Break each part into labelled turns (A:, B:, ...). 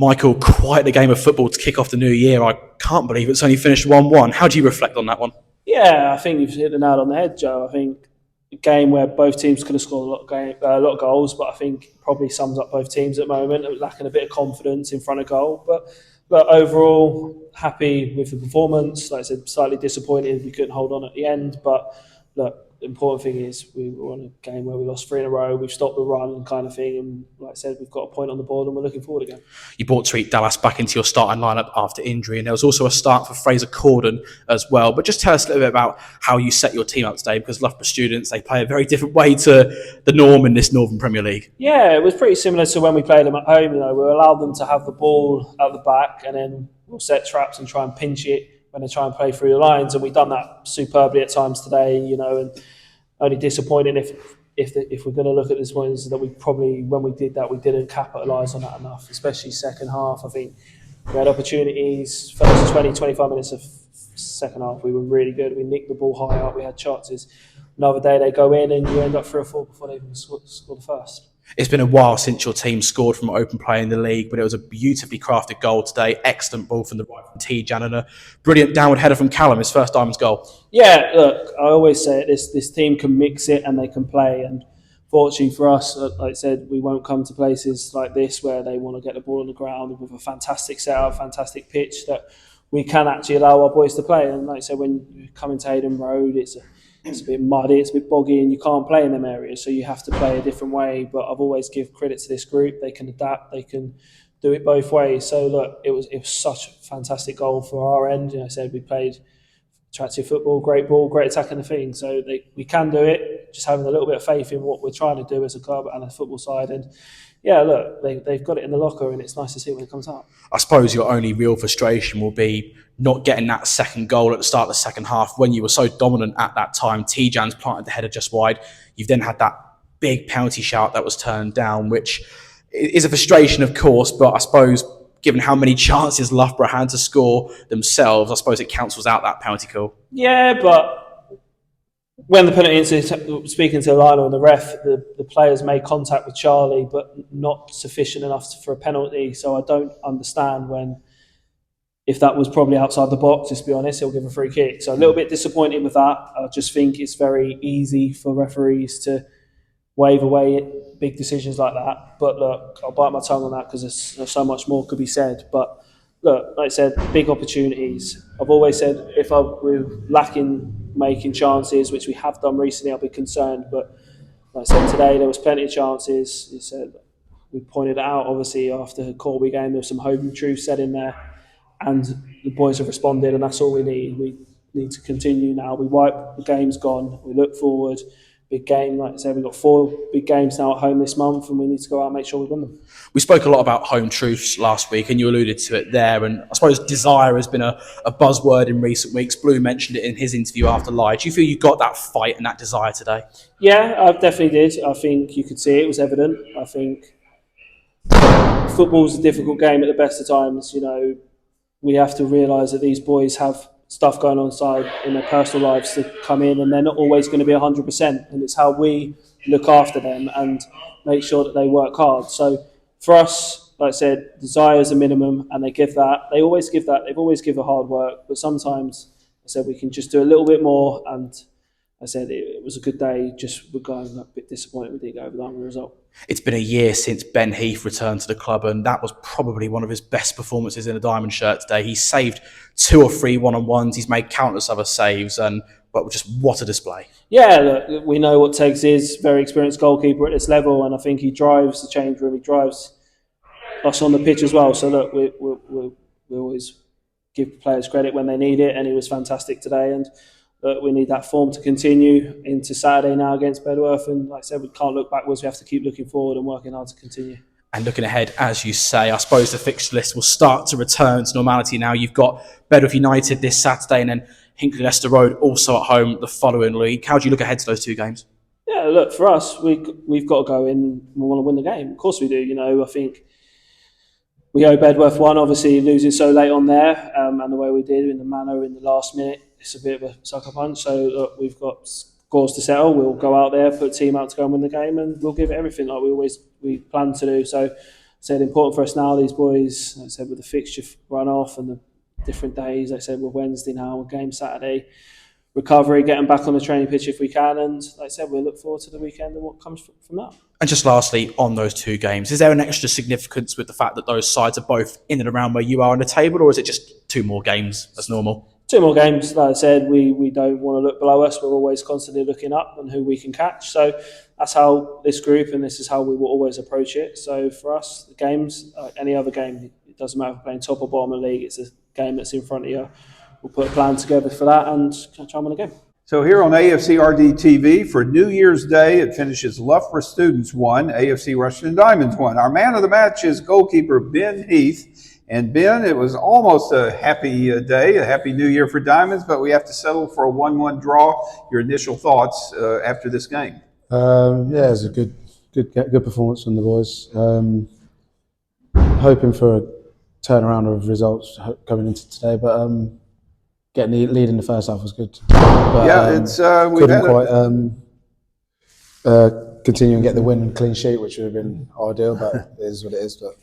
A: Michael, quite a game of football to kick off the new year. I can't believe it's only finished 1-1. How do you reflect on that one?
B: Yeah, I think you've hit the nail on the head, Joe. I think a game where both teams could have scored a lot of goals, but I think probably sums up both teams at the moment, lacking a bit of confidence in front of goal. But overall, happy with the performance. Like I said, slightly disappointed we couldn't hold on at the end. But look, the important thing is we were on a game where we lost 3 in a row. We've stopped the run kind of thing. And like I said, we've got a point on the board and we're looking forward again.
A: You brought Tariq Dallas back into your starting lineup after injury, and there was also a start for Fraser Corden as well. But just tell us a little bit about how you set your team up today, because Loughborough students, they play a very different way to the norm in this Northern Premier League.
B: Yeah, it was pretty similar to when we played them at home. We allowed them to have the ball at the back, and then we'll set traps and try and pinch it when they try and play through the lines. And we've done that superbly at times today, and only disappointing if we're going to look at this one is that we probably, when we did that, we didn't capitalise on that enough, especially second half. I think we had opportunities. First 20, 25 minutes of second half, we were really good. We nicked the ball high up. We had chances. Another day they go in and you end up 3 or 4 before they even score the first.
A: It's been a while since your team scored from open play in the league, but it was a beautifully crafted goal today. Excellent ball from the right from T-Jan and a brilliant downward header from Callum, his first Diamonds goal.
B: Yeah, look, I always say it, this team can mix it and they can play. And fortunately for us, like I said, we won't come to places like this where they want to get the ball on the ground with a fantastic setup, fantastic pitch, that we can actually allow our boys to play. And like I said, when you come into Hayden Road, it's a bit muddy, it's a bit boggy, and you can't play in them areas, so you have to play a different way. But I've always give credit to this group. They can adapt, they can do it both ways. So look, it was such a fantastic goal for our end. I said we played attractive football, great ball, great attack in the thing. So we can do it, just having a little bit of faith in what we're trying to do as a club and a football side. And yeah, look, they've got it in the locker, and it's nice to see when it comes out.
A: I suppose your only real frustration will be not getting that second goal at the start of the second half when you were so dominant at that time. T-Jan's planted the header just wide. You've then had that big penalty shout that was turned down, which is a frustration, of course, but I suppose given how many chances Loughborough had to score themselves, I suppose it cancels out that penalty call.
B: Yeah, but when the penalty, speaking to Lionel and the ref, the players made contact with Charlie, but not sufficient enough for a penalty. So I don't understand if that was probably outside the box, just to be honest, he'll give a free kick. So a little bit disappointed with that. I just think it's very easy for referees to wave away big decisions like that. But look, I'll bite my tongue on that because there's so much more could be said. But look, like I said, big opportunities. I've always said if we're lacking making chances, which we have done recently, I'll be concerned. But like I said, today there was plenty of chances. You said we pointed it out, obviously, after the Corby game, there was some home truth said in there. And the boys have responded, and that's all we need. We need to continue now. We wipe, the game's gone. We look forward. Big game, like I said, we've got 4 big games now at home this month, and we need to go out and make sure we win them.
A: We spoke a lot about home truths last week, and you alluded to it there. And I suppose desire has been a buzzword in recent weeks. Blue mentioned it in his interview after Live. Do you feel you got that fight and that desire today?
B: Yeah, I definitely did. I think you could see it was evident. I think football's a difficult game at the best of times. We have to realise that these boys have stuff going on inside in their personal lives to come in, and they're not always going to be 100%. And it's how we look after them and make sure that they work hard. So for us, like I said, desire is a minimum, and they give that. They always give that. They've always given hard work, but sometimes I said we can just do a little bit more. And I said it was a good day. Just we're going a bit disappointed we didn't go over that with the result.
A: It's been a year since Ben Heath returned to the club, and that was probably one of his best performances in a Diamond shirt today. He saved 2 or 3 one-on-ones. He's made countless other saves, but just what a display. Yeah,
B: look, we know what Tegs is, very experienced goalkeeper at this level, and I think he drives the change room. He drives us on the pitch as well. So look, we always give players credit when they need it, and he was fantastic today. And we need that form to continue into Saturday now against Bedworth. And like I said, we can't look backwards. We have to keep looking forward and working hard to continue.
A: And looking ahead, as you say, I suppose the fixture list will start to return to normality now. You've got Bedworth United this Saturday and then Hinckley Leicester Road also at home the following week. How do you look ahead to those 2 games?
B: Yeah, look, for us, we've got to go in. We want to win the game. Of course we do. I think we owe Bedworth one, obviously losing so late on there, and the way we did in the manner in the last minute. It's a bit of a sucker punch. So look, we've got scores to settle. We'll go out there, put a team out to go and win the game, and we'll give it everything like we plan to do. So said important for us now, these boys, like I said, with the fixture run off and the different days, like I said, we're Wednesday now, we're game Saturday, recovery, getting back on the training pitch if we can, and like I said, we'll look forward to the weekend and what comes from that.
A: And just lastly, on those two games, is there an extra significance with the fact that those sides are both in and around where you are on the table, or is it just 2 more games as normal?
B: 2 more games, like I said, we don't want to look below us. We're always constantly looking up and who we can catch. So that's how this group, and this is how we will always approach it. So for us, the games, like any other game, it doesn't matter if we're playing top or bottom of the league. It's a game that's in front of you. We'll put a plan together for that and try and win a game.
C: So here on AFCRDTV for New Year's Day, it finishes Loughborough Students 1, AFC Rushden Diamonds 1. Our man of the match is goalkeeper Ben Heath. And Ben, it was almost a happy day, a happy New Year for Diamonds, but we have to settle for a 1-1 draw. Your initial thoughts after this game?
D: Yeah, it was a good performance from the boys. Hoping for a turnaround of results going into today, but getting the lead in the first half was good. But,
C: yeah, it's we
D: couldn't quite continue and get the win and clean sheet, which would have been ideal, but it is what it is. But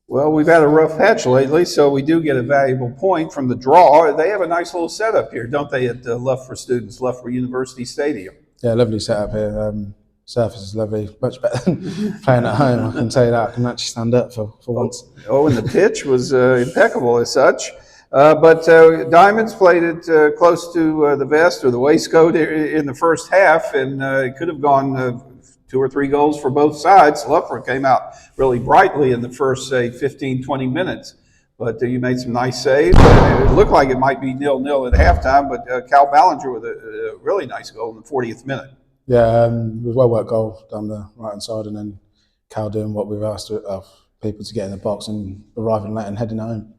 C: well, we've had a rough patch lately, so we do get a valuable point from the draw. They have a nice little setup here, don't they, at Loughborough Students, Loughborough University Stadium?
D: Yeah, lovely setup here. Surface is lovely, much better than playing at home. I can tell you that. I can actually stand up for once.
C: Oh, and the pitch was impeccable as such. But Diamonds played it close to the vest or the waistcoat in the first half, and it could have gone 2 or 3 goals for both sides. Loughborough came out really brightly in the first, say, 15, 20 minutes. But you made some nice saves. It looked like it might be 0-0 at halftime, but Cal Ballinger with a really nice goal in the 40th minute.
D: Yeah, it was a well-worked goal down the right-hand side, and then Cal doing what we've asked of people to get in the box and arriving late and heading home.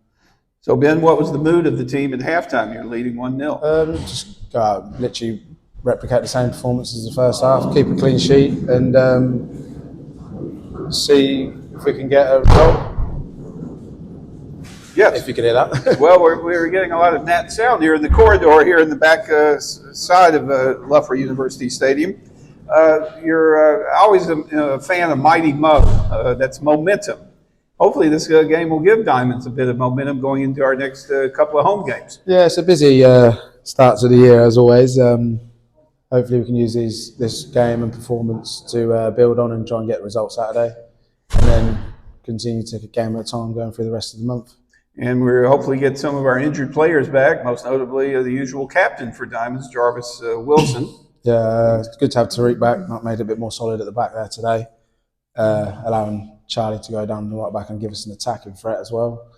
C: So, Ben, what was the mood of the team at halftime? You're leading 1-0.
D: Just go out, literally replicate the same performance as the first half, keep a clean sheet, and see if we can get a result.
C: Yes.
D: If you can hear that.
C: Well, we're getting a lot of gnat sound here in the corridor here in the back side of Loughborough University Stadium. You're always a fan of Mighty Mo. That's momentum. Hopefully this game will give Diamonds a bit of momentum going into our next couple of home games.
D: Yeah, it's a busy start to the year as always. Hopefully we can use this game and performance to build on and try and get results Saturday, and then continue to take a game at a time going through the rest of the month.
C: And we'll hopefully get some of our injured players back, most notably the usual captain for Diamonds, Jarvis Wilson.
D: Yeah, it's good to have Tariq back. That made it a bit more solid at the back there today, allowing Charlie to go down the right back and give us an attacking threat as well.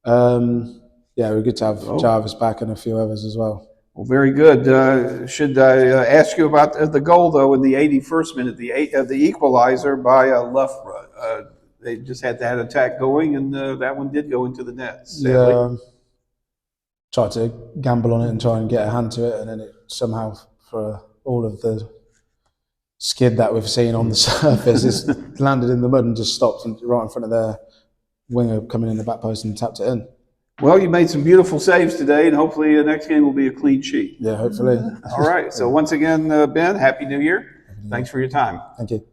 D: Yeah, we're good to have Jarvis back and a few others as well.
C: Well, very good. Should I ask you about the goal, though, in the 81st minute, the equalizer by Loughborough? They just had that attack going, and that one did go into the net, sadly.
D: Yeah, tried to gamble on it and try and get a hand to it, and then it somehow, for all of the skid that we've seen on the surface, it's landed in the mud and just stopped right in front of their winger coming in the back post and tapped it in.
C: Well, you made some beautiful saves today, and hopefully the next game will be a clean sheet.
D: Yeah, hopefully.
C: All right. So once again, Ben, Happy New Year. Thanks for your time.
D: Thank you.